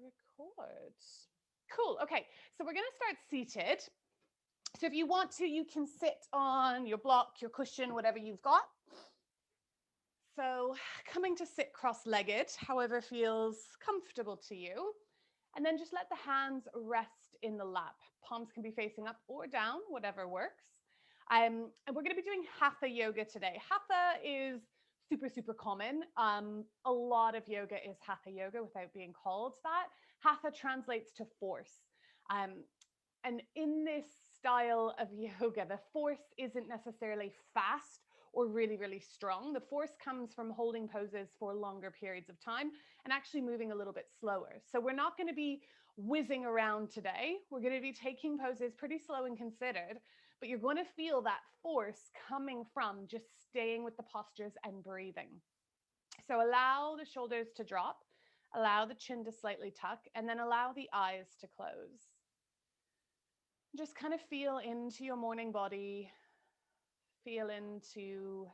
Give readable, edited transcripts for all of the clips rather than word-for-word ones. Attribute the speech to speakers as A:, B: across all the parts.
A: Record. Cool. Okay, so we're going to start seated. So if you want to, you can sit on your block, your cushion, whatever you've got. So coming to sit cross-legged, however feels comfortable to you. And then just let the hands rest in the lap. Palms can be facing up or down, whatever works. And we're going to be doing Hatha yoga today. Hatha is super, super common. A lot of yoga is Hatha yoga without being called that. Hatha translates to force. And in this style of yoga, the force isn't necessarily fast or really, really strong. The force comes from holding poses for longer periods of time and actually moving a little bit slower. So we're not going to be whizzing around today. We're going to be taking poses pretty slow and considered, but you're going to feel that force coming from just staying with the postures and breathing. So allow the shoulders to drop, allow the chin to slightly tuck, and then allow the eyes to close. Just kind of feel into your morning body, feel into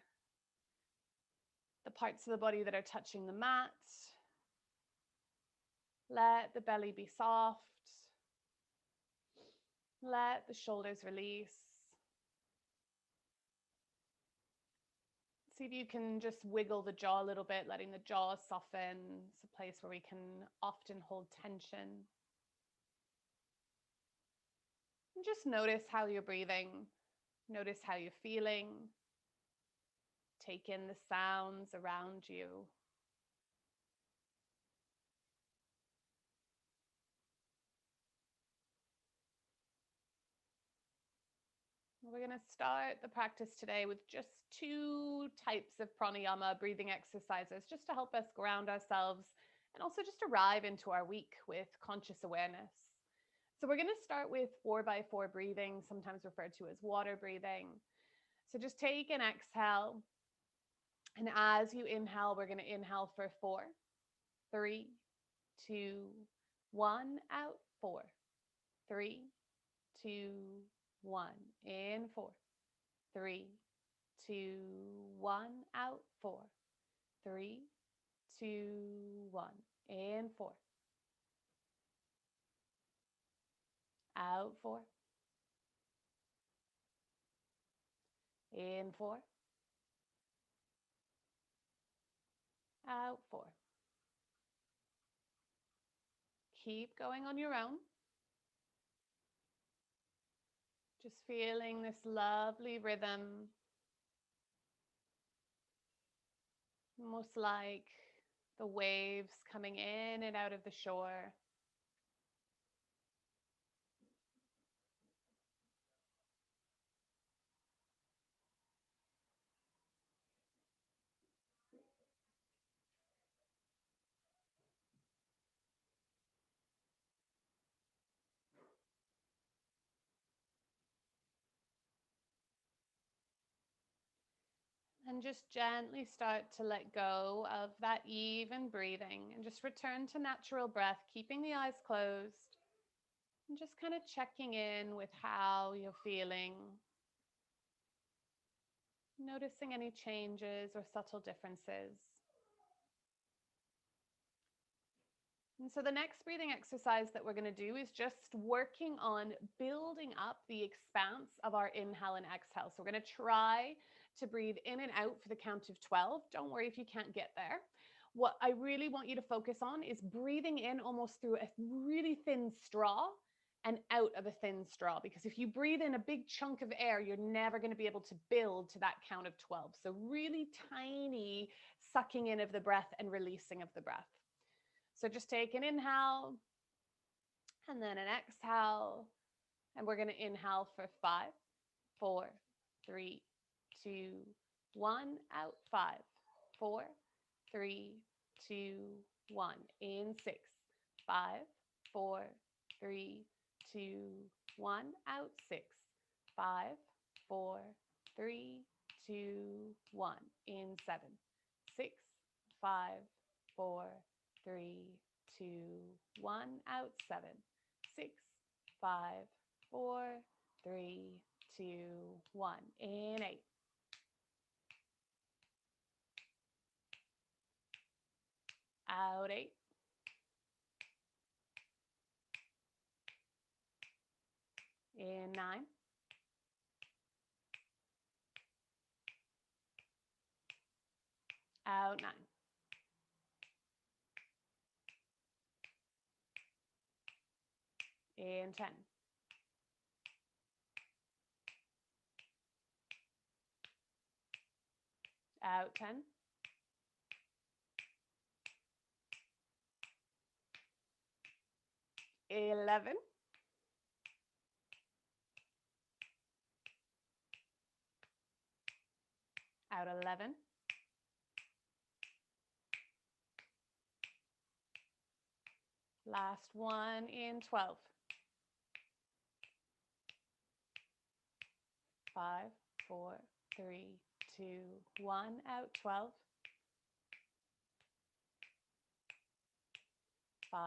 A: the parts of the body that are touching the mat. Let the belly be soft. Let the shoulders release. See if you can just wiggle the jaw a little bit, letting the jaw soften. It's a place where we can often hold tension. And just notice how you're breathing. Notice how you're feeling. Take in the sounds around you. We're going to start the practice today with just 2 types of pranayama breathing exercises, just to help us ground ourselves and also just arrive into our week with conscious awareness. So we're going to start with 4x4 breathing, sometimes referred to as water breathing. So just take an exhale. And as you inhale, we're going to inhale for 4, 3, 2, 1, out, 4, 3, 2, 1, in, 4, 3, 2, 1, out, 4, 3, 2, 1, in, 4, out, 4, in, 4, out, 4. Keep going on your own. Just feeling this lovely rhythm, almost like the waves coming in and out of the shore. And just gently start to let go of that even breathing and just return to natural breath, keeping the eyes closed and just kind of checking in with how you're feeling. Noticing any changes or subtle differences. And so the next breathing exercise that we're going to do is just working on building up the expanse of our inhale and exhale. So we're going to try to breathe in and out for the count of 12. Don't worry if you can't get there. What I really want you to focus on is breathing in almost through a really thin straw and out of a thin straw, because if you breathe in a big chunk of air, you're never going to be able to build to that count of 12. So really tiny sucking in of the breath and releasing of the breath. So just take an inhale and then an exhale. And we're going to inhale for 5, 4, 3, 2, 1, out, 5, 4, 3, 2, 1, in, 6, 5, 4, 3, 2, 1, out, 6, 5, 4, 3, 2, 1, in, 7, 6, 5, 4, 3, 2, 1, out, 7, 6, 5, 4, 3, 2, 1, in, 8. Out, 8. In 9. Out 9. In 10. Out 10. Eleven. Out 11. Last one in 12. 5, 4, 3, 2, 1. Out 12. 5,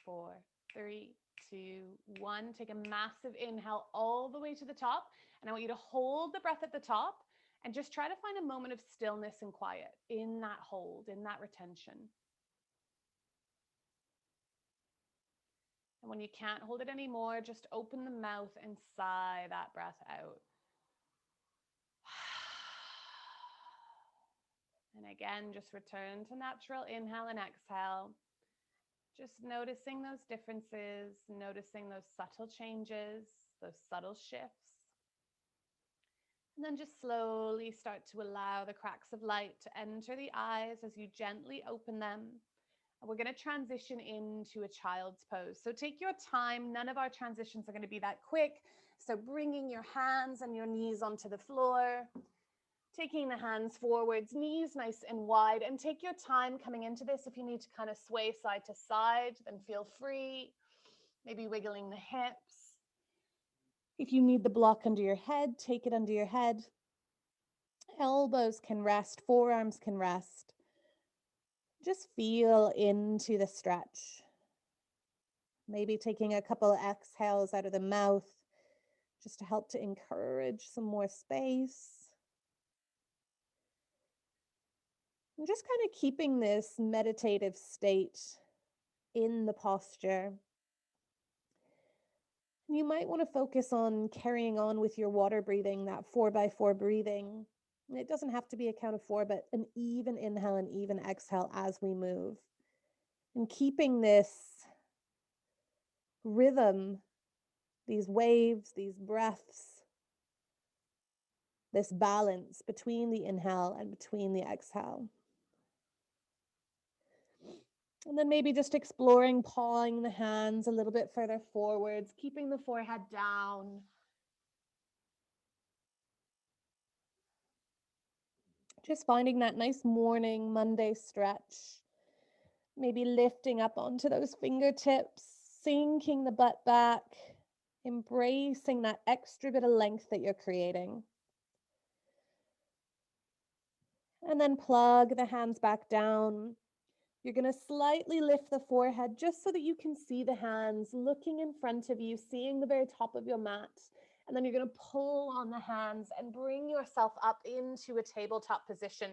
A: 4, 3, 2, 1. Take a massive inhale all the way to the top. And I want you to hold the breath at the top and just try to find a moment of stillness and quiet in that hold, in that retention. And when you can't hold it anymore, just open the mouth and sigh that breath out. And again, just return to natural inhale and exhale. Just noticing those differences, noticing those subtle changes, those subtle shifts. And then just slowly start to allow the cracks of light to enter the eyes as you gently open them. And we're going to transition into a child's pose. So take your time. None of our transitions are going to be that quick. So bringing your hands and your knees onto the floor. Taking the hands forwards, knees nice and wide, and take your time coming into this. If you need to kind of sway side to side, then feel free. Maybe wiggling the hips. If you need the block under your head, take it under your head. Elbows can rest, forearms can rest. Just feel into the stretch. Maybe taking a couple of exhales out of the mouth just to help to encourage some more space. And just kind of keeping this meditative state in the posture. You might want to focus on carrying on with your water breathing, that 4x4 breathing. It doesn't have to be a count of 4, but an even inhale and even exhale as we move. And keeping this rhythm, these waves, these breaths, this balance between the inhale and between the exhale. And then maybe just exploring pawing the hands a little bit further forwards, keeping the forehead down. Just finding that nice morning Monday stretch. Maybe lifting up onto those fingertips, sinking the butt back, embracing that extra bit of length that you're creating. And then plug the hands back down. You're going to slightly lift the forehead just so that you can see the hands looking in front of you, seeing the very top of your mat. And then you're going to pull on the hands and bring yourself up into a tabletop position.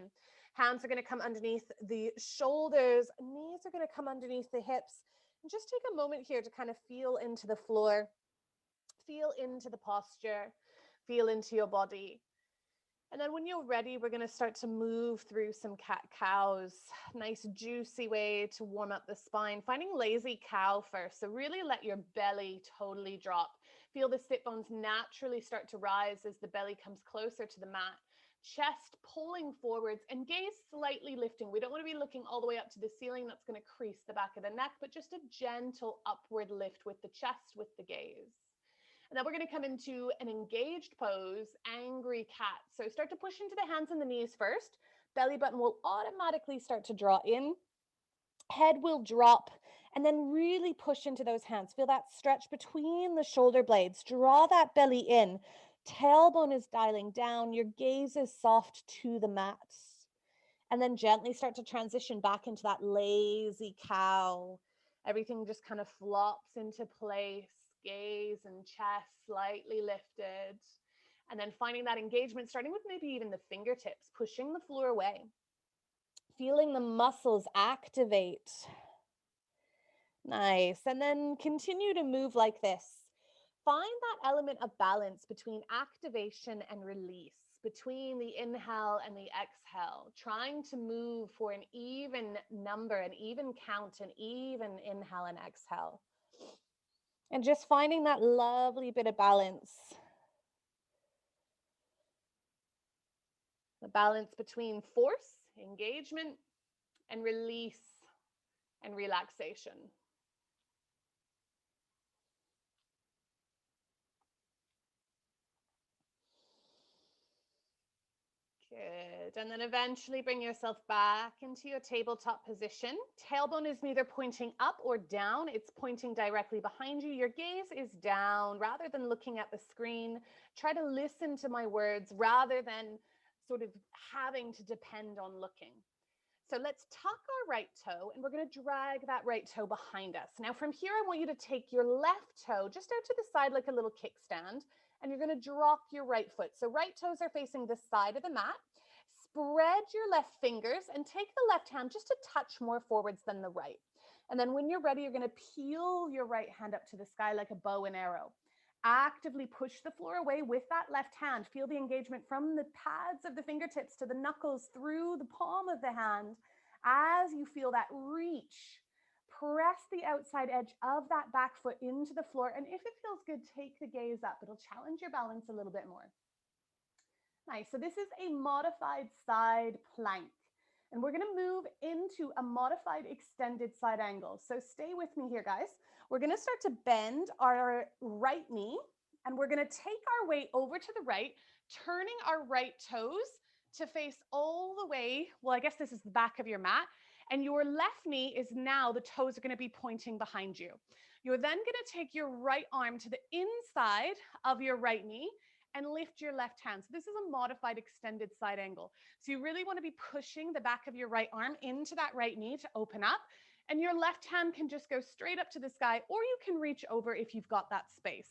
A: Hands are going to come underneath the shoulders. Knees are going to come underneath the hips. And just take a moment here to kind of feel into the floor, feel into the posture, feel into your body. And then when you're ready, we're going to start to move through some cat-cows. Nice juicy way to warm up the spine. Finding lazy cow first. So really let your belly totally drop. Feel the sit bones naturally start to rise as the belly comes closer to the mat. Chest pulling forwards and gaze slightly lifting. We don't want to be looking all the way up to the ceiling. That's going to crease the back of the neck, but just a gentle upward lift with the chest, with the gaze. And then we're going to come into an engaged pose, angry cat. So start to push into the hands and the knees first. Belly button will automatically start to draw in. Head will drop and then really push into those hands. Feel that stretch between the shoulder blades. Draw that belly in. Tailbone is dialing down. Your gaze is soft to the mat. And then gently start to transition back into that lazy cow. Everything just kind of flops into place. Gaze and chest slightly lifted. And then finding that engagement, starting with maybe even the fingertips, pushing the floor away. Feeling the muscles activate. Nice. And then continue to move like this. find that element of balance between activation and release, between the inhale and the exhale, trying to move for an even number, an even count, an even inhale and exhale. And just finding that lovely bit of balance. The balance between force, engagement, and release and relaxation. Good. And then eventually bring yourself back into your tabletop position. Tailbone is neither pointing up or down. It's pointing directly behind you. Your gaze is down rather than looking at the screen. Try to listen to my words rather than sort of having to depend on looking. So let's tuck our right toe and we're going to drag that right toe behind us. Now from here, I want you to take your left toe just out to the side like a little kickstand, and you're going to drop your right foot. So right toes are facing the side of the mat. Spread your left fingers and take the left hand just a touch more forwards than the right. And then when you're ready, you're going to peel your right hand up to the sky like a bow and arrow. Actively push the floor away with that left hand. Feel the engagement from the pads of the fingertips to the knuckles through the palm of the hand. As you feel that reach, press the outside edge of that back foot into the floor. And if it feels good, take the gaze up. It'll challenge your balance a little bit more. Nice. So this is a modified side plank. And we're going to move into a modified extended side angle. So stay with me here, guys. We're going to start to bend our right knee, and we're going to take our weight over to the right, turning our right toes to face all the way. Well, I guess this is the back of your mat. And your left knee is now, the toes are going to be pointing behind you. You're then going to take your right arm to the inside of your right knee and lift your left hand. So this is a modified extended side angle. So you really want to be pushing the back of your right arm into that right knee to open up. And your left hand can just go straight up to the sky, or you can reach over if you've got that space.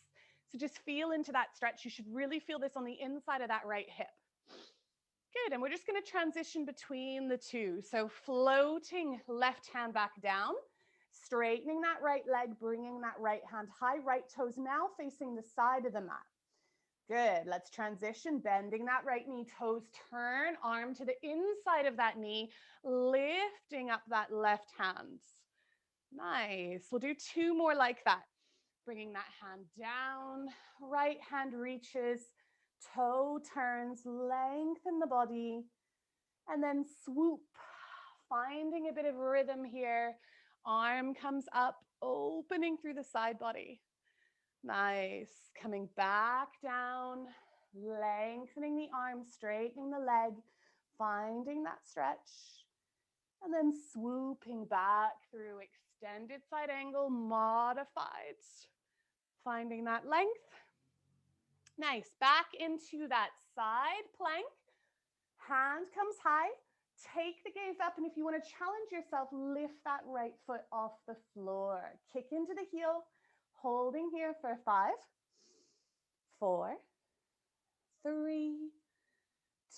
A: So just feel into that stretch. You should really feel this on the inside of that right hip. Good. And we're just going to transition between the two. So floating left hand back down, straightening that right leg, bringing that right hand high, right toes now facing the side of the mat. Good. Let's transition, bending that right knee, toes turn, arm to the inside of that knee, lifting up that left hand. Nice. We'll do two more like that. Bringing that hand down, right hand reaches, toe turns, lengthen the body, and then swoop, finding a bit of rhythm here. Arm comes up, opening through the side body. Nice. Coming back down, lengthening the arm, straightening the leg, finding that stretch, and then swooping back through extended side angle, modified, finding that length. Nice. Back into that side plank. Hand comes high. Take the gaze up, and if you want to challenge yourself, lift that right foot off the floor. Kick into the heel. Holding here for 5, 4, 3,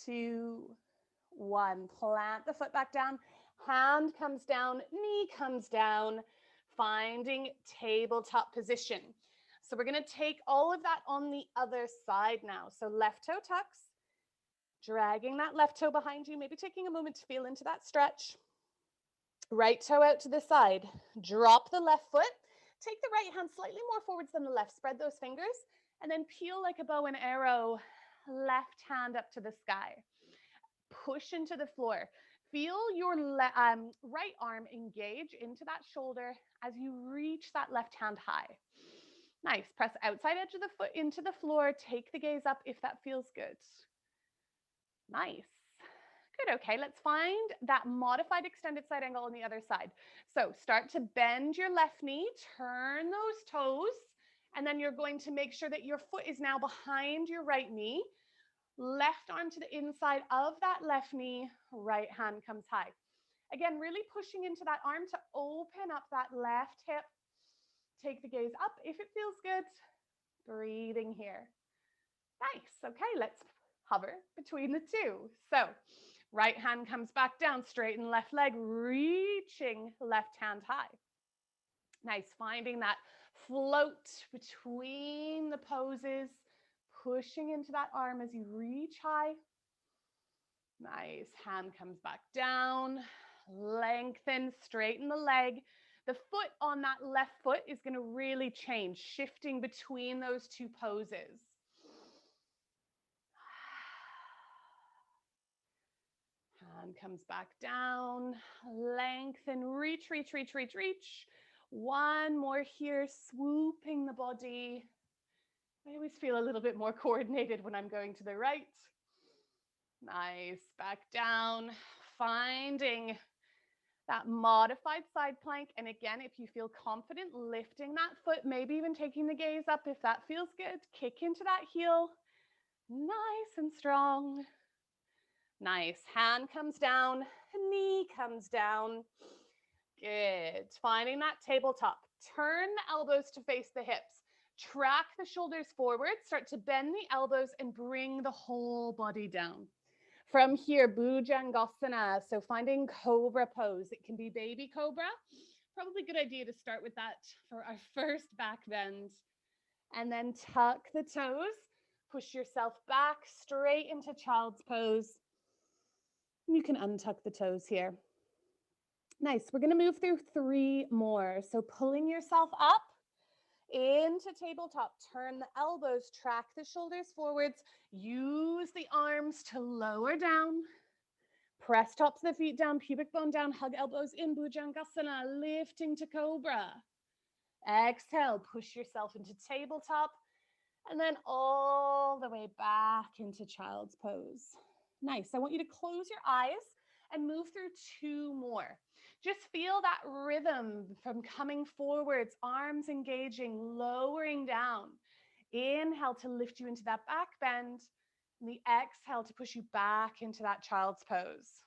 A: 2, 1. Plant the foot back down. Hand comes down, knee comes down, finding tabletop position. So we're going to take all of that on the other side now. So left toe tucks, dragging that left toe behind you, maybe taking a moment to feel into that stretch. Right toe out to the side. Drop the left foot. Take the right hand slightly more forwards than the left. Spread those fingers and then peel like a bow and arrow. Left hand up to the sky. Push into the floor. Feel your right arm engage into that shoulder as you reach that left hand high. Nice. Press outside edge of the foot into the floor. Take the gaze up if that feels good. Nice. Good. Okay, let's find that modified extended side angle on the other side. So start to bend your left knee, turn those toes, and then you're going to make sure that your foot is now behind your right knee. Left arm to the inside of that left knee, right hand comes high. Again, really pushing into that arm to open up that left hip. Take the gaze up if it feels good. Breathing here. Nice. Okay, let's hover between the two. So right hand comes back down, straighten left leg, reaching left hand high. Nice, finding that float between the poses, pushing into that arm as you reach high. Nice, hand comes back down, lengthen, straighten the leg. The foot on that left foot is going to really change, shifting between those two poses. Hand comes back down, lengthen, reach, reach, reach, reach, reach. One more here, swooping the body. I always feel a little bit more coordinated when I'm going to the right. Nice, back down, finding that modified side plank. And again, if you feel confident, lifting that foot, maybe even taking the gaze up if that feels good. Kick into that heel, nice and strong. Nice, hand comes down, knee comes down. Good, finding that tabletop. Turn the elbows to face the hips. Track the shoulders forward, start to bend the elbows and bring the whole body down. From here, Bhujangasana, so finding cobra pose. It can be baby cobra. Probably a good idea to start with that for our first back bend. And then tuck the toes, push yourself back straight into child's pose. You can untuck the toes here. Nice, we're gonna move through 3 more. So pulling yourself up into tabletop, turn the elbows, track the shoulders forwards, use the arms to lower down, press tops of the feet down, pubic bone down, hug elbows in, Bhujangasana, lifting to cobra. Exhale, push yourself into tabletop, and then all the way back into child's pose. Nice, I want you to close your eyes and move through 2 more. Just feel that rhythm from coming forwards, arms engaging, lowering down. Inhale to lift you into that back bend, and the exhale to push you back into that child's pose.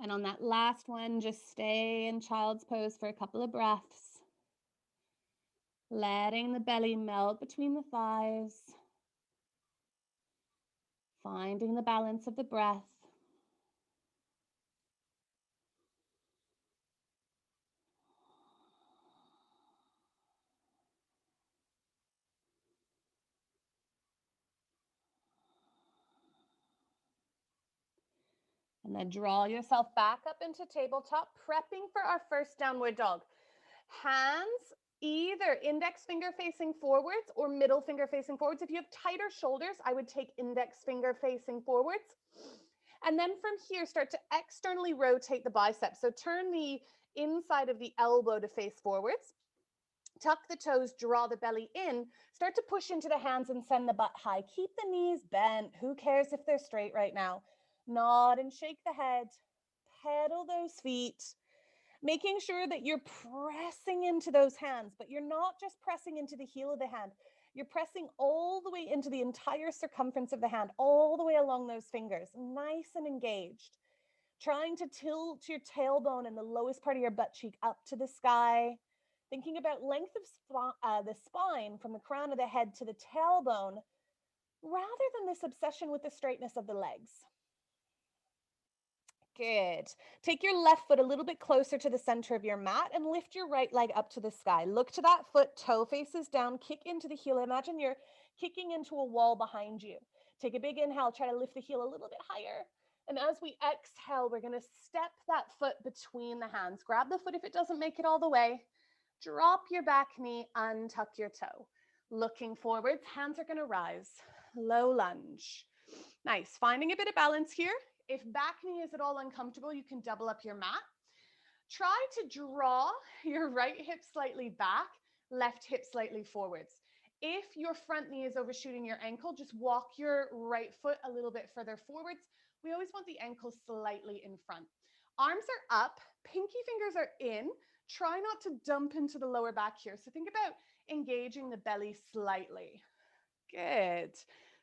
A: And on that last one, just stay in child's pose for a couple of breaths. Letting the belly melt between the thighs. Finding the balance of the breath. And then draw yourself back up into tabletop, prepping for our first downward dog. Hands either index finger facing forwards or middle finger facing forwards. If you have tighter shoulders, I would take index finger facing forwards. And then from here, start to externally rotate the biceps. So turn the inside of the elbow to face forwards. Tuck the toes, draw the belly in. Start to push into the hands and send the butt high. Keep the knees bent. Who cares if they're straight right now? Nod and shake the head. Pedal those feet. Making sure that you're pressing into those hands, but you're not just pressing into the heel of the hand. You're pressing all the way into the entire circumference of the hand, all the way along those fingers, nice and engaged. Trying to tilt your tailbone and the lowest part of your butt cheek up to the sky. Thinking about length of the spine from the crown of the head to the tailbone, rather than this obsession with the straightness of the legs. Good. Take your left foot a little bit closer to the center of your mat and lift your right leg up to the sky. Look to that foot, toe faces down, kick into the heel. Imagine you're kicking into a wall behind you. Take a big inhale, try to lift the heel a little bit higher. And as we exhale, we're going to step that foot between the hands. Grab the foot if it doesn't make it all the way. Drop your back knee, untuck your toe. Looking forwards, hands are going to rise. Low lunge. Nice. Finding a bit of balance here. If back knee is at all uncomfortable, you can double up your mat. Try to draw your right hip slightly back, left hip slightly forwards. If your front knee is overshooting your ankle, just walk your right foot a little bit further forwards. We always want the ankle slightly in front. Arms are up, pinky fingers are in. Try not to dump into the lower back here. So think about engaging the belly slightly. Good.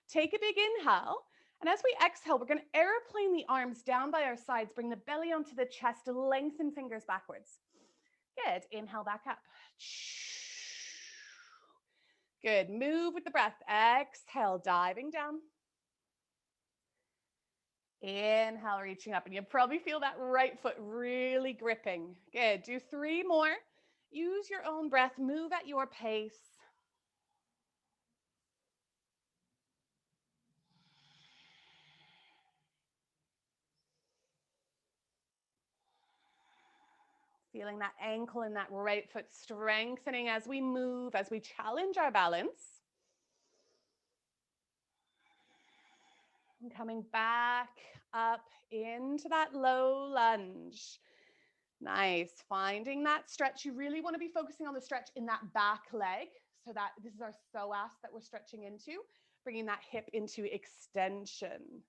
A: Take a big inhale. And as we exhale, we're going to airplane the arms down by our sides, bring the belly onto the chest, lengthen fingers backwards. Good. Inhale back up. Good. Move with the breath. Exhale, diving down. Inhale, reaching up, and you probably feel that right foot really gripping. Good. Do 3 more. Use your own breath. Move at your pace. Feeling that ankle and that right foot strengthening as we move, as we challenge our balance. And coming back up into that low lunge. Nice. Finding that stretch. You really want to be focusing on the stretch in that back leg. So that this is our psoas that we're stretching into, bringing that hip into extension.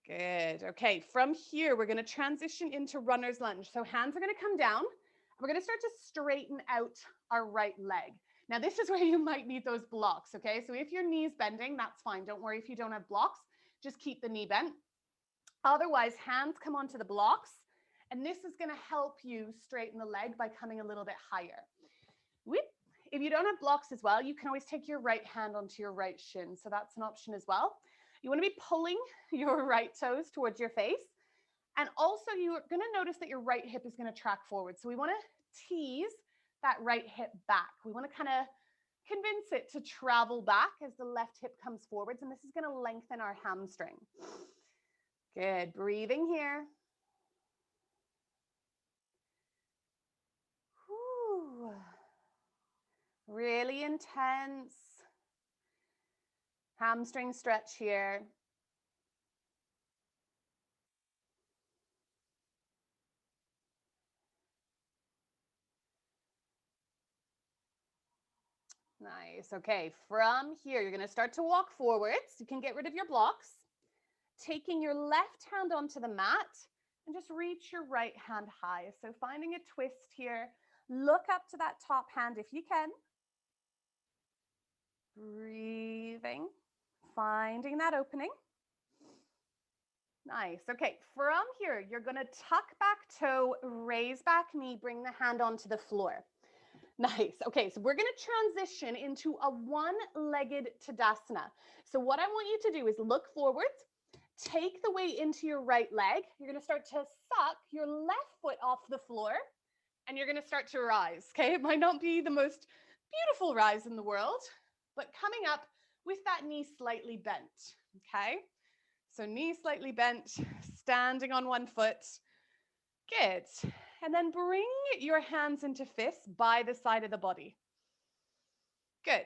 A: Good. Okay, from here, we're going to transition into runner's lunge. So hands are going to come down. We're going to start to straighten out our right leg. Now, this is where you might need those blocks, okay? So if your knee's bending, that's fine. Don't worry if you don't have blocks. Just keep the knee bent. Otherwise, hands come onto the blocks, and this is going to help you straighten the leg by coming a little bit higher. Whoop. If you don't have blocks as well, you can always take your right hand onto your right shin. So that's an option as well. You want to be pulling your right toes towards your face. And also you're going to notice that your right hip is going to track forward. So we want to tease that right hip back. We want to kind of convince it to travel back as the left hip comes forwards. And this is going to lengthen our hamstring. Good. Breathing here. Whew. Really intense hamstring stretch here. Nice. Okay, from here, you're going to start to walk forwards. You can get rid of your blocks. Taking your left hand onto the mat and just reach your right hand high. So finding a twist here. Look up to that top hand if you can. Breathing. Finding that opening. Nice. Okay, from here, you're going to tuck back toe, raise back knee, bring the hand onto the floor. Nice. Okay, so we're going to transition into a one-legged Tadasana. So what I want you to do is look forward, take the weight into your right leg. You're going to start to suck your left foot off the floor, and you're going to start to rise. Okay, it might not be the most beautiful rise in the world, but coming up with that knee slightly bent. Okay, so knee slightly bent, standing on one foot. Good. And then bring your hands into fists by the side of the body. Good.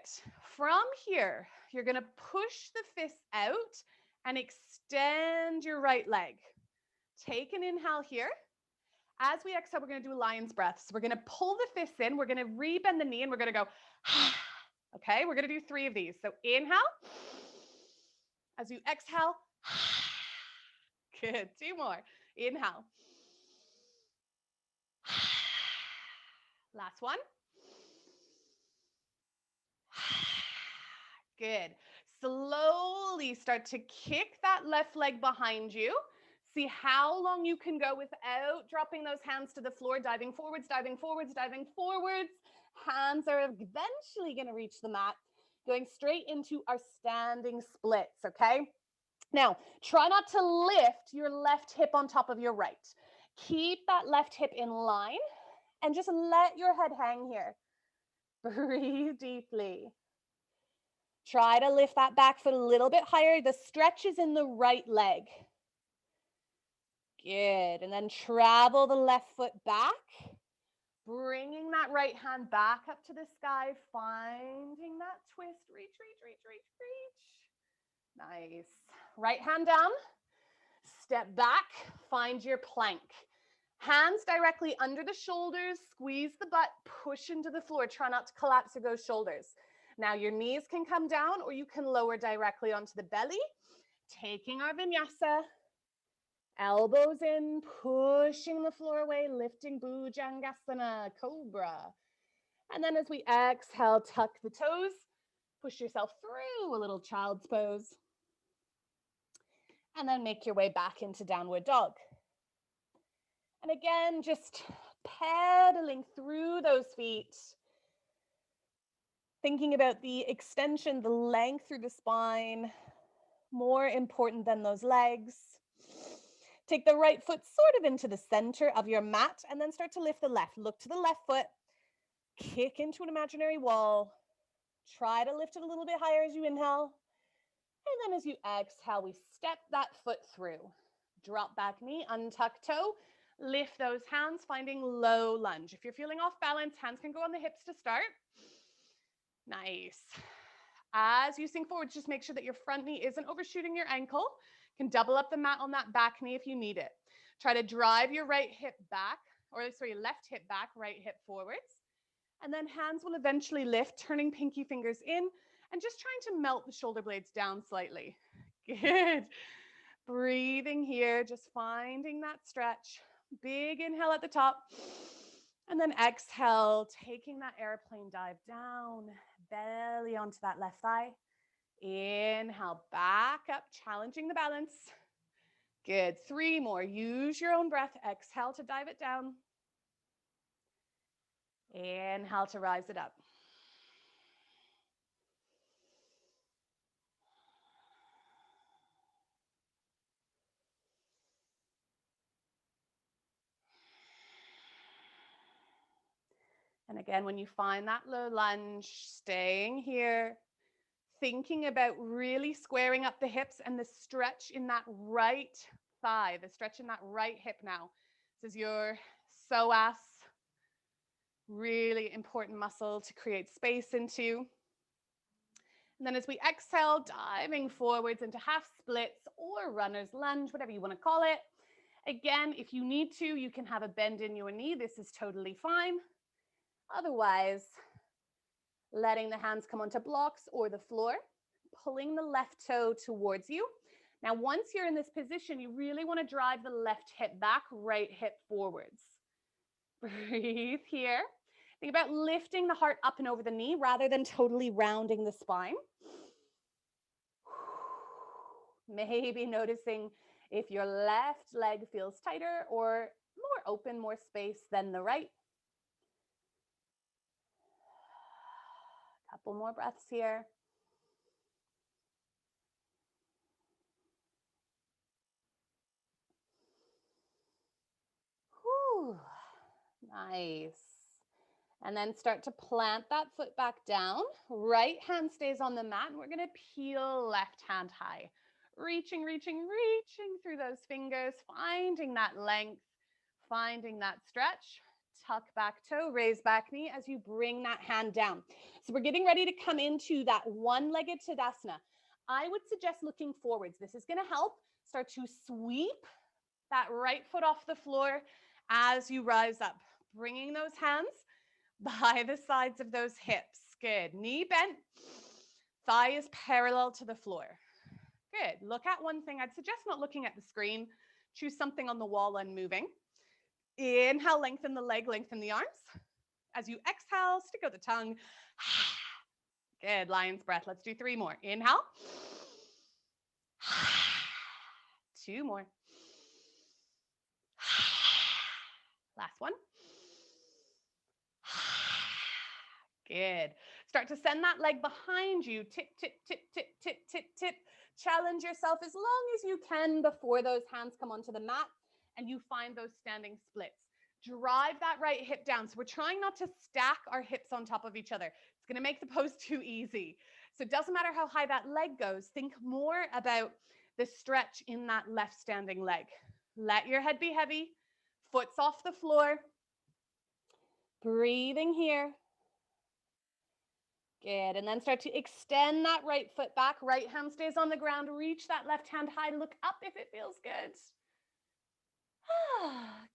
A: From here, you're going to push the fists out and extend your right leg. Take an inhale here. As we exhale, we're going to do lion's breath. So we're going to pull the fists in. We're going to rebend the knee and we're going to go. Okay, we're going to do 3 of these. So inhale. As you exhale. Good. 2 more. Inhale. Last one. Good. Slowly start to kick that left leg behind you. See how long you can go without dropping those hands to the floor, diving forwards, diving forwards, diving forwards. Hands are eventually going to reach the mat, going straight into our standing splits, okay? Now, try not to lift your left hip on top of your right. Keep that left hip in line and just let your head hang here. Breathe deeply. Try to lift that back foot a little bit higher. The stretch is in the right leg. Good. And then travel the left foot back. Bringing that right hand back up to the sky. Finding that twist. Reach, reach, reach, reach, reach. Nice. Right hand down. Step back. Find your plank. Hands directly under the shoulders. Squeeze the butt. Push into the floor. Try not to collapse or go shoulders. Now your knees can come down or you can lower directly onto the belly. Taking our vinyasa. Elbows in, pushing the floor away, lifting Bhujangasana, Cobra. And then as we exhale, tuck the toes, push yourself through a little child's pose. And then make your way back into downward dog. And again, just pedaling through those feet. Thinking about the extension, the length through the spine, more important than those legs. Take the right foot sort of into the center of your mat and then start to lift the left. Look to the left foot, kick into an imaginary wall. Try to lift it a little bit higher as you inhale. And then as you exhale, we step that foot through. Drop back knee, untuck toe, lift those hands, finding low lunge. If you're feeling off balance, hands can go on the hips to start. Nice. As you sink forward, just make sure that your front knee isn't overshooting your ankle. You can double up the mat on that back knee if you need it. Try to drive your right hip back, or sorry, left hip back, right hip forwards. And then hands will eventually lift, turning pinky fingers in and just trying to melt the shoulder blades down slightly. Good. Breathing here, just finding that stretch. Big inhale at the top. And then exhale, taking that airplane dive down, belly onto that left thigh. Inhale, back up, challenging the balance. Good. 3 more. Use your own breath. Exhale to dive it down. Inhale to rise it up. And again, when you find that low lunge, staying here, thinking about really squaring up the hips and the stretch in that right thigh, the stretch in that right hip now. This is your psoas, really important muscle to create space into. And then as we exhale, diving forwards into half splits or runner's lunge, whatever you want to call it. Again, if you need to, you can have a bend in your knee. This is totally fine. Otherwise, letting the hands come onto blocks or the floor, pulling the left toe towards you. Now, once you're in this position, you really want to drive the left hip back, right hip forwards. Breathe here. Think about lifting the heart up and over the knee rather than totally rounding the spine. Maybe noticing if your left leg feels tighter or more open, more space than the right. Couple more breaths here. Whew. Nice. And then start to plant that foot back down. Right hand stays on the mat, and we're going to peel left hand high. Reaching, reaching, reaching through those fingers, finding that length, finding that stretch. Tuck back toe, raise back knee as you bring that hand down. So we're getting ready to come into that one-legged Tadasana. I would suggest looking forwards. This is going to help start to sweep that right foot off the floor as you rise up, bringing those hands by the sides of those hips. Good. Knee bent, thigh is parallel to the floor. Good. Look at one thing. I'd suggest not looking at the screen. Choose something on the wall and moving. Inhale, lengthen the leg, lengthen the arms. As you exhale, stick out the tongue. Good. Lion's breath. Let's do 3 more. Inhale. 2 more. Last one. Good. Start to send that leg behind you. Tip, tip, tip, tip, tip, tip, tip. Challenge yourself as long as you can before those hands come onto the mat and you find those standing splits. Drive that right hip down. So we're trying not to stack our hips on top of each other. It's going to make the pose too easy. So it doesn't matter how high that leg goes. Think more about the stretch in that left standing leg. Let your head be heavy. Foot's off the floor. Breathing here. Good. And then start to extend that right foot back. Right hand stays on the ground. Reach that left hand high. Look up if it feels good.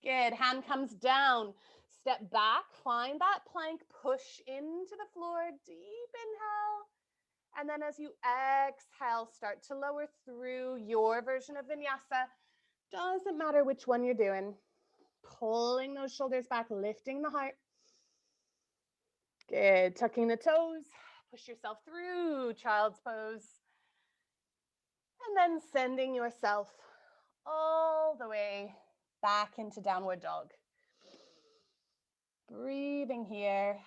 A: Good. Hand comes down. Step back. Find that plank. Push into the floor. Deep inhale. And then as you exhale, start to lower through your version of vinyasa. Doesn't matter which one you're doing. Pulling those shoulders back, lifting the heart. Good. Tucking the toes. Push yourself through child's pose. And then sending yourself all the way back into downward dog. Breathing here.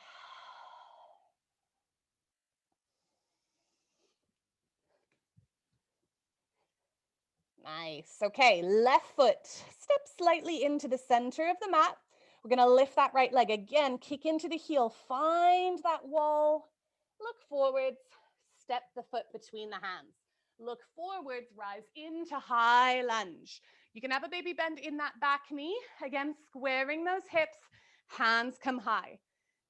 A: Nice. Okay, left foot. Step slightly into the center of the mat. We're going to lift that right leg again, kick into the heel, find that wall, look forwards, step the foot between the hands. Look forwards, rise into high lunge. You can have a baby bend in that back knee. Again, squaring those hips, hands come high.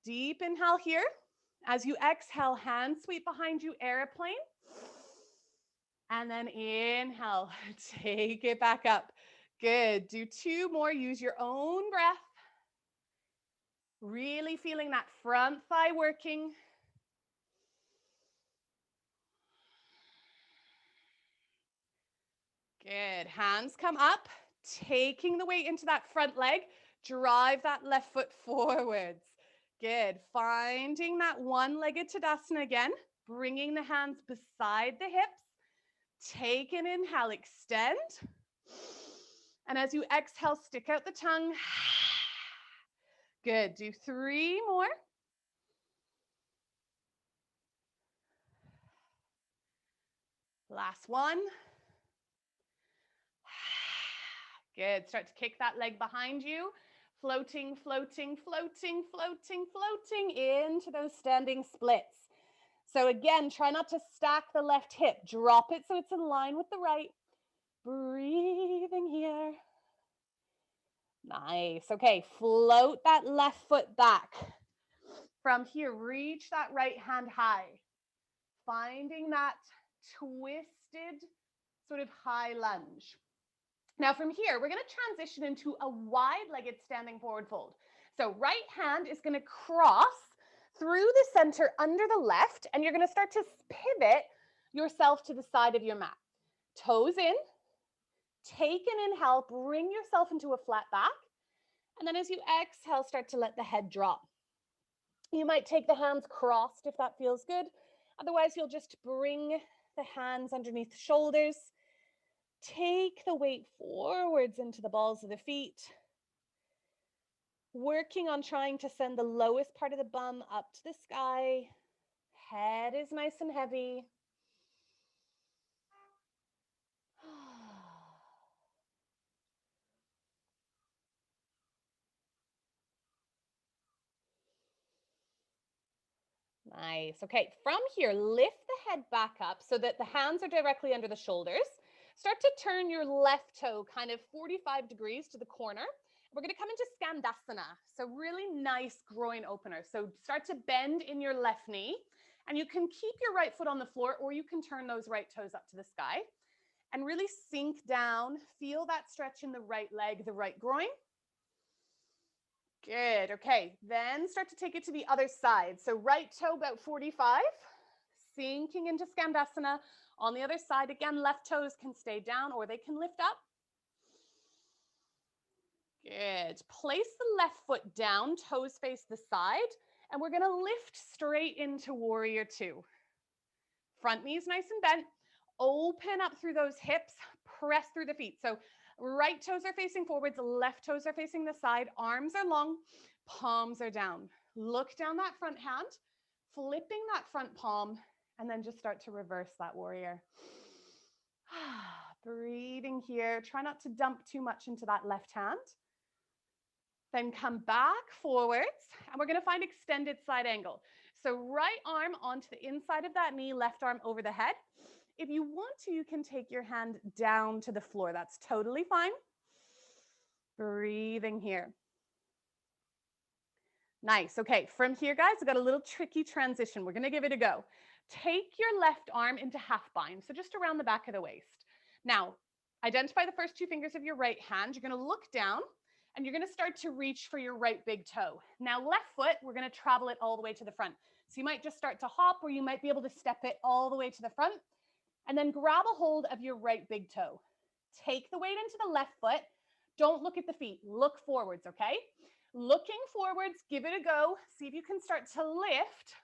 A: Deep inhale here. As you exhale, hands sweep behind you, airplane. And then inhale, take it back up. Good. Do 2 more. Use your own breath. Really feeling that front thigh working. Good. Hands come up, taking the weight into that front leg. Drive that left foot forwards. Good. Finding that one-legged Tadasana again. Bringing the hands beside the hips. Take an inhale, extend. And as you exhale, stick out the tongue. Good. Do 3 more. Last one. Good. Start to kick that leg behind you. Floating, floating, floating, floating, floating into those standing splits. So again, try not to stack the left hip. Drop it so it's in line with the right. Breathing here. Nice. Okay, float that left foot back. From here, reach that right hand high. Finding that twisted sort of high lunge. Now from here, we're going to transition into a wide-legged standing forward fold. So right hand is going to cross through the center under the left, and you're going to start to pivot yourself to the side of your mat. Toes in, take an inhale, bring yourself into a flat back, and then as you exhale, start to let the head drop. You might take the hands crossed if that feels good. Otherwise, you'll just bring the hands underneath the shoulders. Take the weight forwards into the balls of the feet. Working on trying to send the lowest part of the bum up to the sky. Head is nice and heavy. Nice. Okay, from here, lift the head back up so that the hands are directly under the shoulders. Start to turn your left toe kind of 45 degrees to the corner. We're going to come into Skandasana. So really nice groin opener. So start to bend in your left knee, and you can keep your right foot on the floor, or you can turn those right toes up to the sky and really sink down. Feel that stretch in the right leg, the right groin. Good. Okay, then start to take it to the other side. So right toe about 45, sinking into Skandasana. On the other side, again, left toes can stay down or they can lift up. Good. Place the left foot down, toes face the side, and we're going to lift straight into Warrior Two. Front knees nice and bent. Open up through those hips, press through the feet. So right toes are facing forwards, left toes are facing the side, arms are long, palms are down. Look down that front hand, flipping that front palm, and then just start to reverse that warrior. Breathing here. Try not to dump too much into that left hand. Then come back forwards, and we're going to find extended side angle. So right arm onto the inside of that knee, left arm over the head. If you want to, you can take your hand down to the floor. That's totally fine. Breathing here. Nice. Okay, from here, guys, I've got a little tricky transition. We're going to give it a go. Take your left arm into half bind, so just around the back of the waist. Now, identify the first 2 fingers of your right hand. You're going to look down, and you're going to start to reach for your right big toe. Now, left foot, we're going to travel it all the way to the front. So you might just start to hop, or you might be able to step it all the way to the front. And then grab a hold of your right big toe. Take the weight into the left foot. Don't look at the feet. Look forwards, okay? Looking forwards, give it a go. See if you can start to lift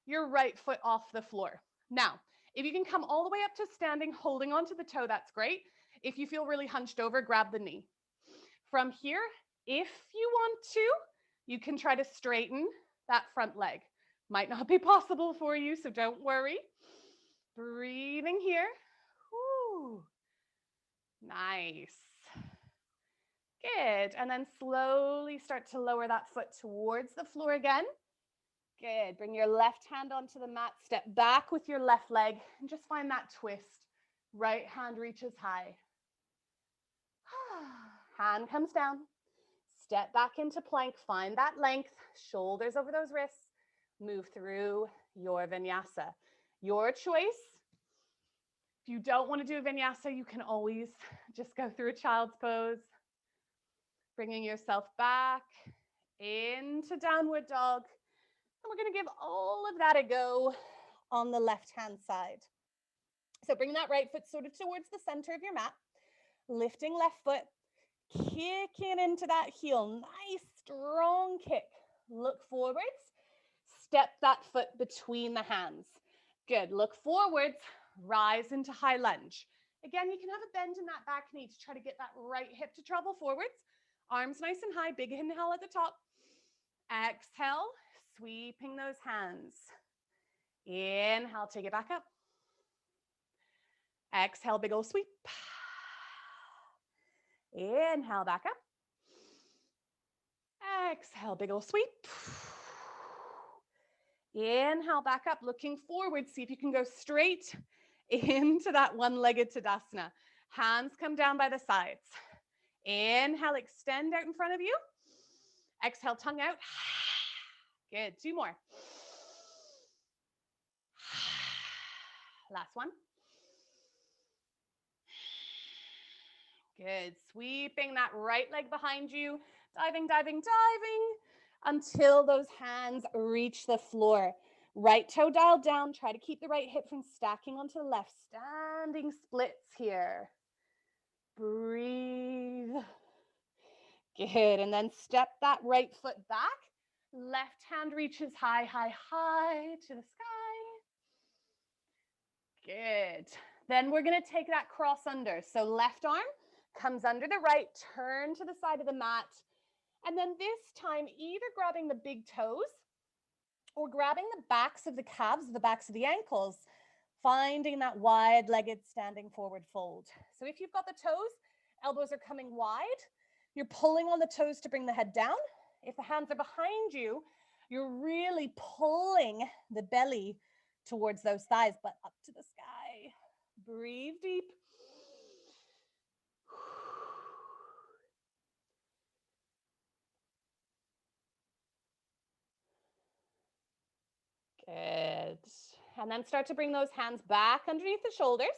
A: your right foot off the floor. Now, if you can come all the way up to standing, holding onto the toe, that's great. If you feel really hunched over, grab the knee. From here, if you want to, you can try to straighten that front leg. Might not be possible for you, so don't worry. Breathing here. Woo. Nice. Good. And then slowly start to lower that foot towards the floor again. Good. Bring your left hand onto the mat. Step back with your left leg and just find that twist. Right hand reaches high. Hand comes down. Step back into plank. Find that length. Shoulders over those wrists. Move through your vinyasa. Your choice. If you don't want to do a vinyasa, you can always just go through a child's pose. Bringing yourself back into downward dog. And we're going to give all of that a go on the left-hand side. So bring that right foot sort of towards the center of your mat. Lifting left foot. Kicking into that heel. Nice, strong kick. Look forwards. Step that foot between the hands. Good. Look forwards. Rise into high lunge. Again, you can have a bend in that back knee to try to get that right hip to travel forwards. Arms nice and high. Big inhale at the top. Exhale. Sweeping those hands. Inhale. Take it back up. Exhale. Big old sweep. Inhale. Back up. Exhale. Big old sweep. Inhale, back up, looking forward. See if you can go straight into that one-legged Tadasana. Hands come down by the sides. Inhale, extend out in front of you. Exhale, tongue out. Good, 2 more. Last one. Good, sweeping that right leg behind you. Diving, diving, diving until those hands reach the floor. Right toe dialed down. Try to keep the right hip from stacking onto the left. Standing splits here. Breathe. Good. And then step that right foot back. Left hand reaches high, high, high to the sky. Good. Then we're going to take that cross under. So left arm comes under the right. Turn to the side of the mat. And then this time, either grabbing the big toes or grabbing the backs of the calves, the backs of the ankles, finding that wide-legged standing forward fold. So if you've got the toes, elbows are coming wide. You're pulling on the toes to bring the head down. If the hands are behind you, you're really pulling the belly towards those thighs, but up to the sky. Breathe deep. Good. And then start to bring those hands back underneath the shoulders.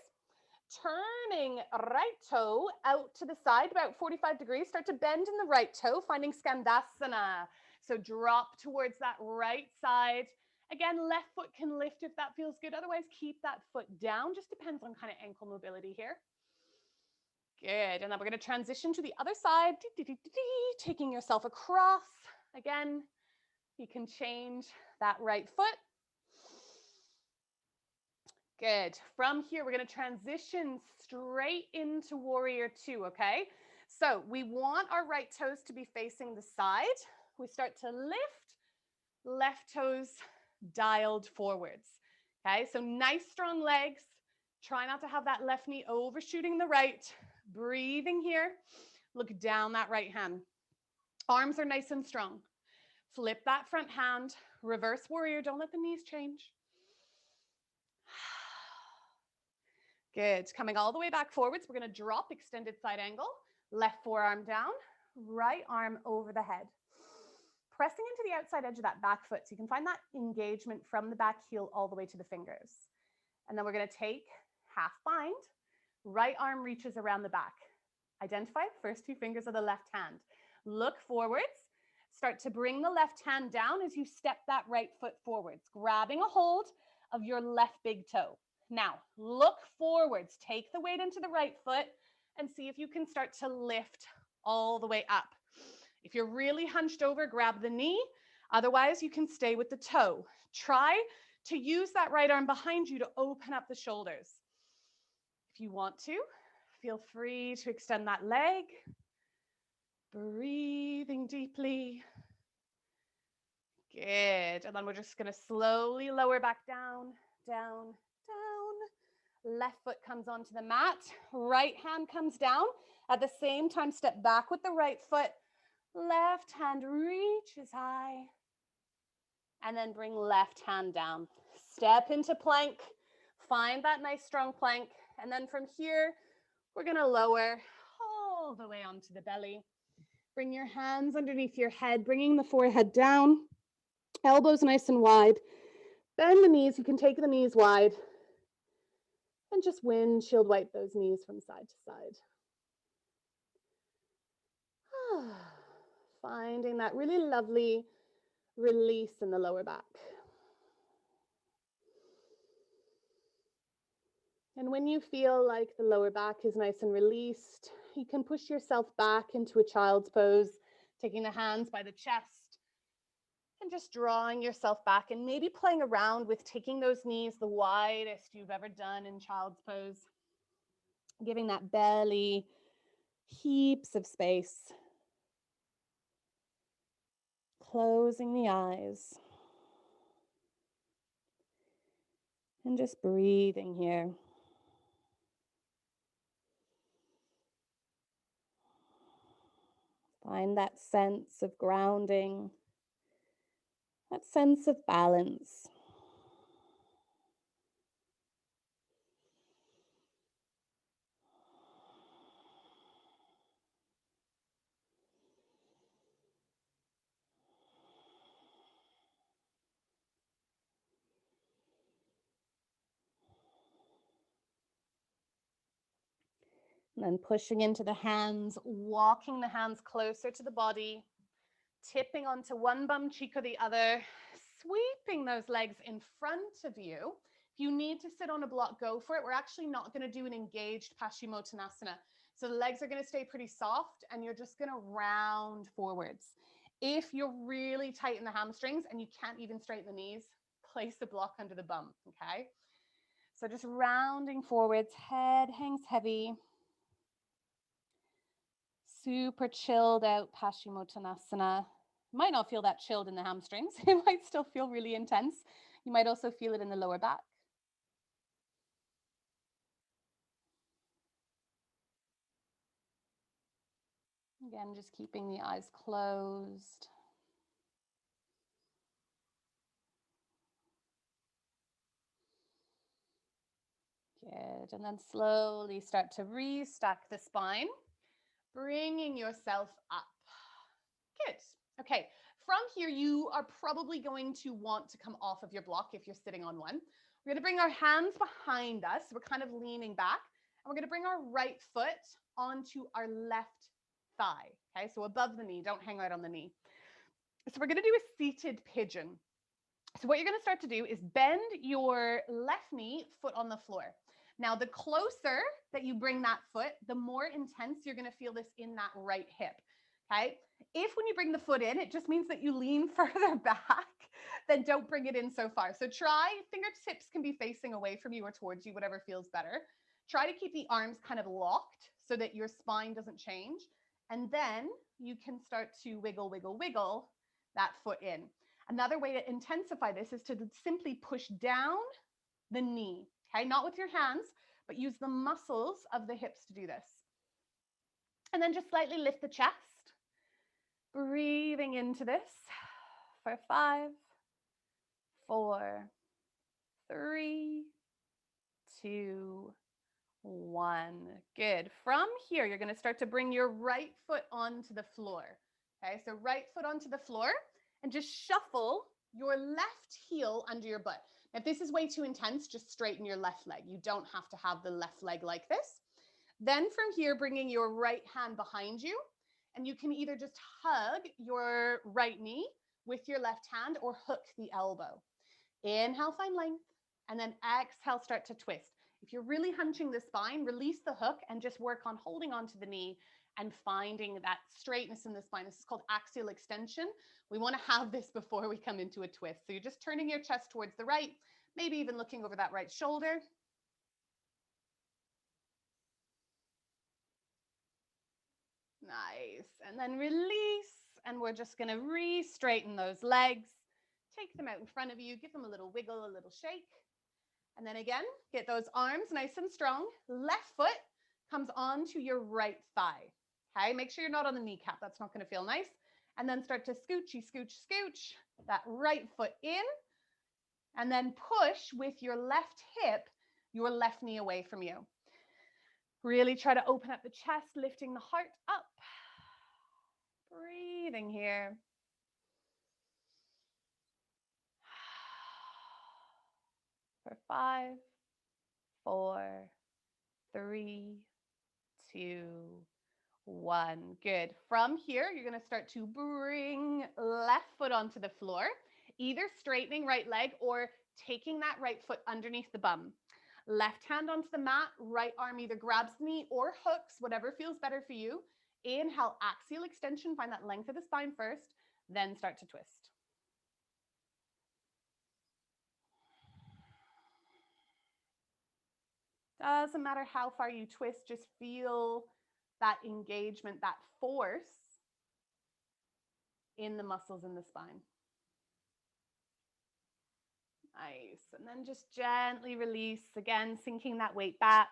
A: Turning right toe out to the side, about 45 degrees. Start to bend in the right toe, finding Skandasana. So drop towards that right side. Again, left foot can lift if that feels good. Otherwise, keep that foot down. Just depends on kind of ankle mobility here. Good. And then we're going to transition to the other side. Taking yourself across. Again, you can change that right foot. Good. From here, we're going to transition straight into warrior 2, okay? So we want our right toes to be facing the side. We start to lift, left toes dialed forwards, okay? So nice strong legs. Try not to have that left knee overshooting the right. Breathing here. Look down that right hand. Arms are nice and strong. Flip that front hand. Reverse warrior. Don't let the knees change. Good. Coming all the way back forwards. We're going to drop extended side angle. Left forearm down. Right arm over the head. Pressing into the outside edge of that back foot. So you can find that engagement from the back heel all the way to the fingers. And then we're going to take half bind. Right arm reaches around the back. Identify first 2 fingers of the left hand. Look forwards. Start to bring the left hand down as you step that right foot forwards, grabbing a hold of your left big toe. Now, look forwards. Take the weight into the right foot and see if you can start to lift all the way up. If you're really hunched over, grab the knee. Otherwise, you can stay with the toe. Try to use that right arm behind you to open up the shoulders. If you want to, feel free to extend that leg. Breathing deeply. Good. And then we're just going to slowly lower back down, down, down. Left foot comes onto the mat. Right hand comes down. At the same time, step back with the right foot. Left hand reaches high. And then bring left hand down. Step into plank. Find that nice strong plank. And then from here, we're going to lower all the way onto the belly. Bring your hands underneath your head, bringing the forehead down. Elbows nice and wide. Bend the knees. You can take the knees wide. And just windshield wipe those knees from side to side. Finding that really lovely release in the lower back. And when you feel like the lower back is nice and released, you can push yourself back into a child's pose, taking the hands by the chest and just drawing yourself back and maybe playing around with taking those knees the widest you've ever done in child's pose, giving that belly heaps of space. Closing the eyes and just breathing here. Find that sense of grounding, that sense of balance. And then pushing into the hands, walking the hands closer to the body, tipping onto one bum cheek or the other, sweeping those legs in front of you. If you need to sit on a block, go for it. We're actually not going to do an engaged Paschimottanasana. So the legs are going to stay pretty soft and you're just going to round forwards. If you're really tight in the hamstrings and you can't even straighten the knees, place a block under the bum, okay? So just rounding forwards, head hangs heavy. Super chilled out Paschimottanasana. You might not feel that chilled in the hamstrings. It might still feel really intense. You might also feel it in the lower back. Again, just keeping the eyes closed. Good. And then slowly start to restack the spine, bringing yourself up. Good. Okay. From here, you are probably going to want to come off of your block if you're sitting on one. We're going to bring our hands behind us. We're kind of leaning back. And we're going to bring our right foot onto our left thigh. Okay, so above the knee. Don't hang out on the knee. So we're going to do a seated pigeon. So what you're going to start to do is bend your left knee, foot on the floor. Now, the closer that you bring that foot, the more intense you're going to feel this in that right hip. Okay. If when you bring the foot in, it just means that you lean further back, then don't bring it in so far. So try, fingertips can be facing away from you or towards you, whatever feels better. Try to keep the arms kind of locked so that your spine doesn't change. And then you can start to wiggle, wiggle, wiggle that foot in. Another way to intensify this is to simply push down the knee, okay? Not with your hands, but use the muscles of the hips to do this. And then just slightly lift the chest. Breathing into this for 5, 4, 3, 2, 1. Good. From here, you're going to start to bring your right foot onto the floor. Okay, so right foot onto the floor and just shuffle your left heel under your butt. Now, if this is way too intense, just straighten your left leg. You don't have to have the left leg like this. Then from here, bringing your right hand behind you. And you can either just hug your right knee with your left hand or hook the elbow. Inhale, find length. And then exhale, start to twist. If you're really hunching the spine, release the hook and just work on holding onto the knee and finding that straightness in the spine. This is called axial extension. We want to have this before we come into a twist. So you're just turning your chest towards the right, maybe even looking over that right shoulder. Nice. And then release. And we're just going to re-straighten those legs. Take them out in front of you. Give them a little wiggle, a little shake. And then again, get those arms nice and strong. Left foot comes onto your right thigh. Okay, make sure you're not on the kneecap. That's not going to feel nice. And then start to scoochy, scooch, scooch that right foot in. And then push with your left hip, your left knee away from you. Really try to open up the chest, lifting the heart up. Breathing here. For 5, 4, 3, 2, 1. Good. From here, you're going to start to bring left foot onto the floor, either straightening right leg or taking that right foot underneath the bum. Left hand onto the mat, right arm either grabs the knee or hooks, whatever feels better for you. Inhale, axial extension, find that length of the spine first, then start to twist. Doesn't matter how far you twist, just feel that engagement, that force in the muscles in the spine. Nice. And then just gently release, again, sinking that weight back,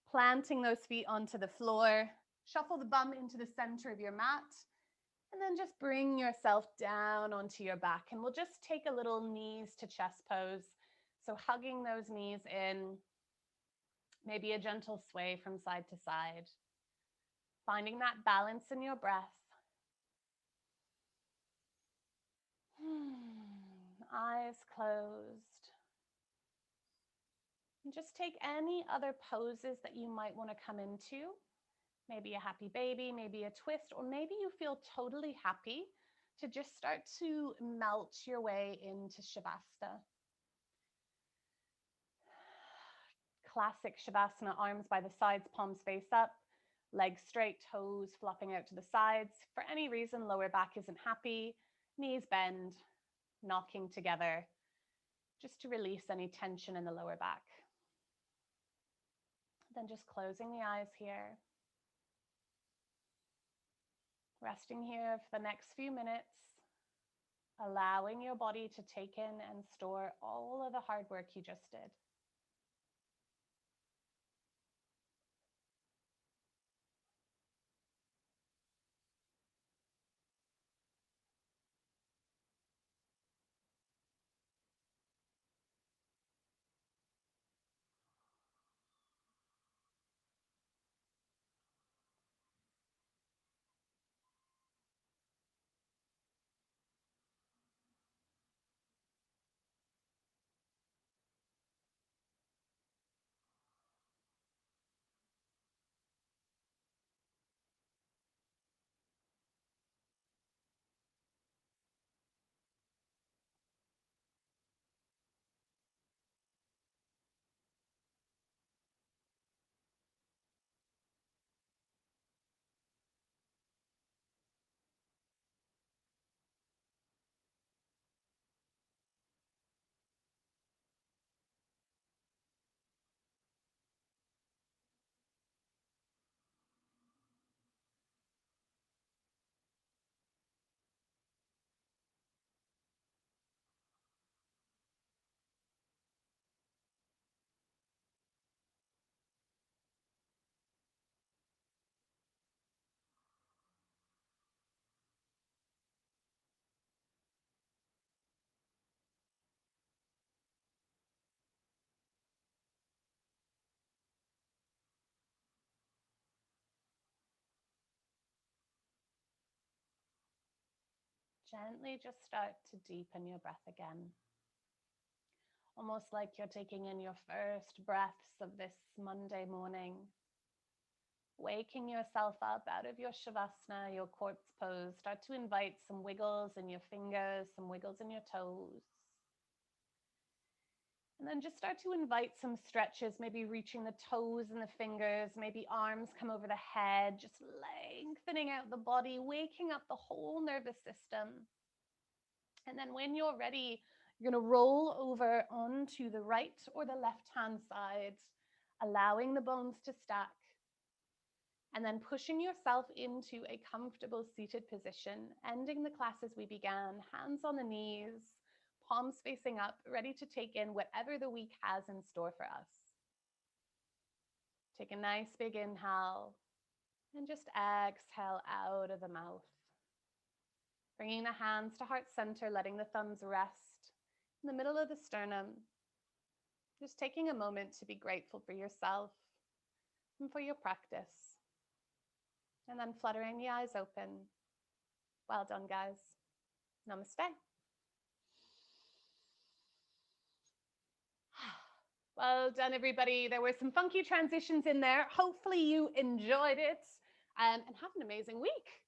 A: planting those feet onto the floor. Shuffle the bum into the center of your mat. And then just bring yourself down onto your back. And we'll just take a little knees to chest pose. So hugging those knees in, maybe a gentle sway from side to side. Finding that balance in your breath. Eyes closed. And just take any other poses that you might want to come into. Maybe a happy baby, maybe a twist, or maybe you feel totally happy to just start to melt your way into Shavasana. Classic Shavasana, arms by the sides, palms face up, legs straight, toes flopping out to the sides. For any reason, lower back isn't happy, knees bend, knocking together, just to release any tension in the lower back. Then just closing the eyes here. Resting here for the next few minutes, allowing your body to take in and store all of the hard work you just did. Gently just start to deepen your breath again. Almost like you're taking in your first breaths of this Monday morning. Waking yourself up out of your Shavasana, your corpse pose. Start to invite some wiggles in your fingers, some wiggles in your toes. And then just start to invite some stretches, maybe reaching the toes and the fingers, maybe arms come over the head, just lengthening out the body, waking up the whole nervous system. And then when you're ready, you're going to roll over onto the right or the left-hand side, allowing the bones to stack. And then pushing yourself into a comfortable seated position, ending the class as we began, hands on the knees, palms facing up, ready to take in whatever the week has in store for us. Take a nice big inhale and just exhale out of the mouth. Bringing the hands to heart center, letting the thumbs rest in the middle of the sternum. Just taking a moment to be grateful for yourself and for your practice. And then fluttering the eyes open. Well done, guys. Namaste. Well done, everybody. There were some funky transitions in there. Hopefully you enjoyed it, and have an amazing week.